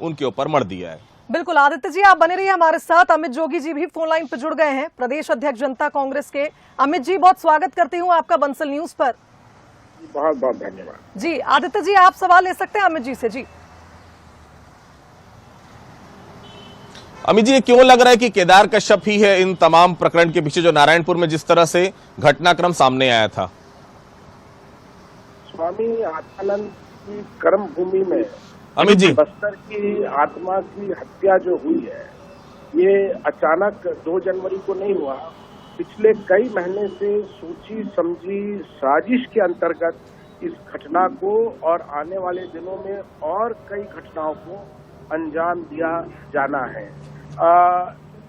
उनके ऊपर मढ़ दिया है। बिल्कुल आदित्य जी, आप बने रहिए हमारे साथ। अमित जोगी जी भी फोन लाइन पर जुड़ गए हैं, प्रदेश अध्यक्ष जनता कांग्रेस के। अमित जी, बहुत स्वागत करती हूँ आपका बंसल न्यूज पर। बहुत बहुत धन्यवाद जी आदित्य जी, आप सवाल ले सकते हैं अमित जी से। जी अमित जी, ये क्यों लग रहा है कि केदार कश्यप ही है इन तमाम प्रकरण के पीछे, जो नारायणपुर में जिस तरह से घटनाक्रम सामने आया था? स्वामी आत्मानंद की कर्म भूमि में अमित जी, बस्तर की आत्मा की हत्या जो हुई है, ये अचानक 2 जनवरी को नहीं हुआ। पिछले कई महीने से सोची समझी साजिश के अंतर्गत इस घटना को और आने वाले दिनों में और कई घटनाओं को अंजाम दिया जाना है।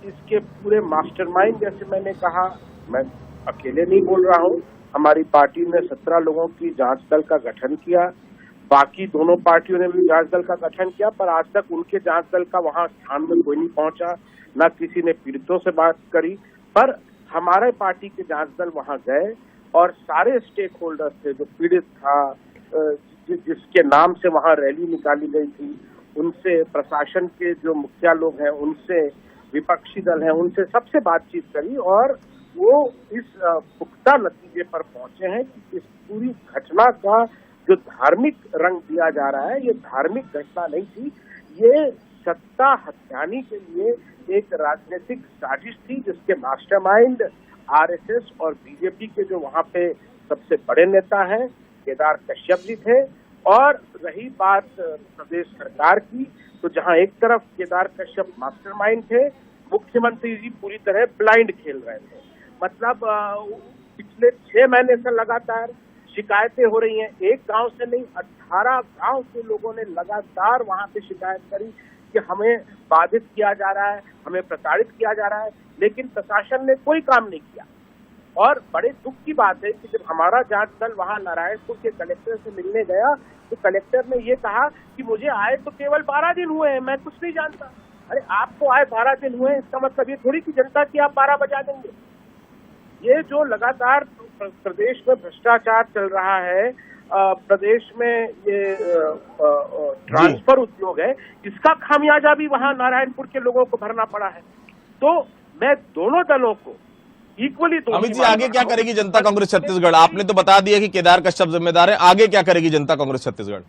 इसके पूरे मास्टरमाइंड, जैसे मैंने कहा, मैं अकेले नहीं बोल रहा हूँ। हमारी पार्टी ने 17 लोगों की जांच दल का गठन किया, बाकी दोनों पार्टियों ने भी जांच दल का गठन किया, पर आज तक उनके जांच दल का वहां स्थान में कोई नहीं पहुंचा, न किसी ने पीड़ितों से बात करी। पर हमारे पार्टी के जांच दल वहां गए और सारे स्टेक होल्डर्स थे, जो पीड़ित था, जिसके नाम से वहां रैली निकाली गई थी, उनसे, प्रशासन के जो मुखिया लोग हैं उनसे, विपक्षी दल हैं उनसे, सबसे बातचीत करी और वो इस पुख्ता नतीजे पर पहुंचे हैं कि इस पूरी घटना का जो धार्मिक रंग दिया जा रहा है, ये धार्मिक घटना नहीं थी, ये सत्ता हथियाने के लिए एक राजनीतिक साजिश थी, जिसके मास्टरमाइंड आरएसएस और बीजेपी के जो वहां पे सबसे बड़े नेता हैं केदार कश्यप जी थे। और रही बात प्रदेश सरकार की, तो जहां एक तरफ केदार कश्यप मास्टरमाइंड थे, मुख्यमंत्री जी पूरी तरह ब्लाइंड खेल रहे थे। मतलब पिछले 6 महीने से लगातार शिकायतें हो रही हैं, एक गांव से नहीं 18 गांव के लोगों ने लगातार वहां पे शिकायत करी कि हमें बाधित किया जा रहा है, हमें प्रताड़ित किया जा रहा है, लेकिन प्रशासन ने कोई काम नहीं किया। और बड़े दुख की बात है कि जब हमारा जांच दल वहां नारायणपुर के कलेक्टर से मिलने गया, तो कलेक्टर ने ये कहा कि मुझे आए तो केवल 12 दिन हुए हैं, मैं कुछ नहीं जानता। अरे आपको आए 12 दिन हुए, इसका मतलब ये थोड़ी कि जनता की आप 12 बजा देंगे। ये जो लगातार प्रदेश में भ्रष्टाचार चल रहा है, प्रदेश में ये ट्रांसफर उद्योग है, इसका खामियाजा भी वहां नारायणपुर के लोगों को भरना पड़ा है। तो मैं दोनों दलों को इक्वली। अमित जी, आगे क्या करेगी जनता कांग्रेस छत्तीसगढ़? आपने तो बता दिया कि केदार कश्यप जिम्मेदार है, आगे क्या करेगी जनता कांग्रेस छत्तीसगढ़?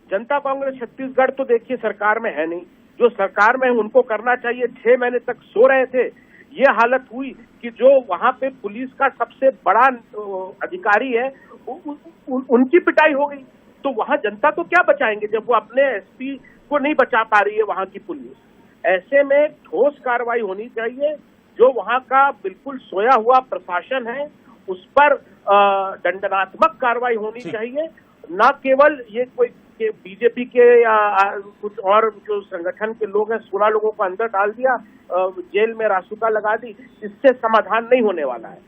जनता कांग्रेस छत्तीसगढ़ तो देखिए सरकार में है नहीं, जो सरकार में है उनको करना चाहिए। 6 महीने तक सो रहे थे, ये हालत हुई कि जो वहां पे पुलिस का सबसे बड़ा अधिकारी है उनकी पिटाई हो गई, तो वहां जनता को क्या बचाएंगे जब वो अपने एसपी को नहीं बचा पा रही है वहां की पुलिस। ऐसे में ठोस कार्रवाई होनी चाहिए। जो वहां का बिल्कुल सोया हुआ प्रशासन है उस पर दंडात्मक कार्रवाई होनी चाहिए, न केवल ये कोई बीजेपी के या कुछ और जो संगठन के लोग हैं 16 लोगों को अंदर डाल दिया, जेल में रासुका लगा दी, इससे समाधान नहीं होने वाला है।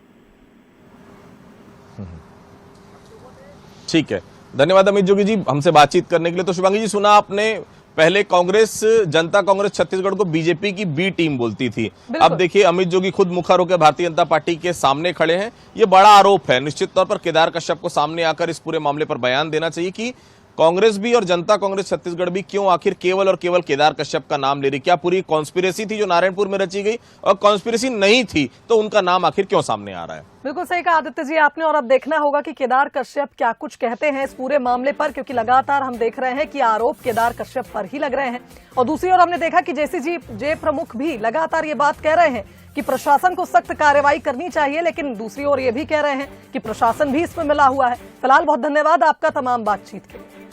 ठीक है, धन्यवाद अमित जोगी जी हमसे बातचीत करने के लिए। तो शुभांगी जी, सुना आपने, पहले कांग्रेस, जनता कांग्रेस छत्तीसगढ़ को बीजेपी की बी टीम बोलती थी। अब देखिए अमित जोगी खुद मुखर होकर भारतीय जनता पार्टी के सामने खड़े हैं। ये बड़ा आरोप है। निश्चित तौर पर केदार कश्यप को सामने आकर इस पूरे मामले पर बयान देना चाहिए कि कांग्रेस भी और जनता कांग्रेस छत्तीसगढ़ भी क्यों आखिर केवल और केवल केदार कश्यप का नाम ले रही। क्या पूरी कॉन्स्पिरेसी थी जो नारायणपुर में रची गई, और कॉन्स्पिरेसी नहीं थी तो उनका नाम आखिर क्यों सामने आ रहा है? बिल्कुल सही कहा आदित्य जी आपने, और अब देखना होगा कि केदार कश्यप क्या कुछ कहते हैं इस पूरे मामले पर, क्योंकि लगातार हम देख रहे हैं कि आरोप केदार कश्यप पर ही लग रहे हैं। और दूसरी ओर हमने देखा कि जेसीजे प्रमुख भी लगातार ये बात कह रहे हैं कि प्रशासन को सख्त कार्रवाई करनी चाहिए, लेकिन दूसरी ओर ये भी कह रहे हैं कि प्रशासन भी इसमें मिला हुआ है। फिलहाल बहुत धन्यवाद आपका तमाम बातचीत के लिए।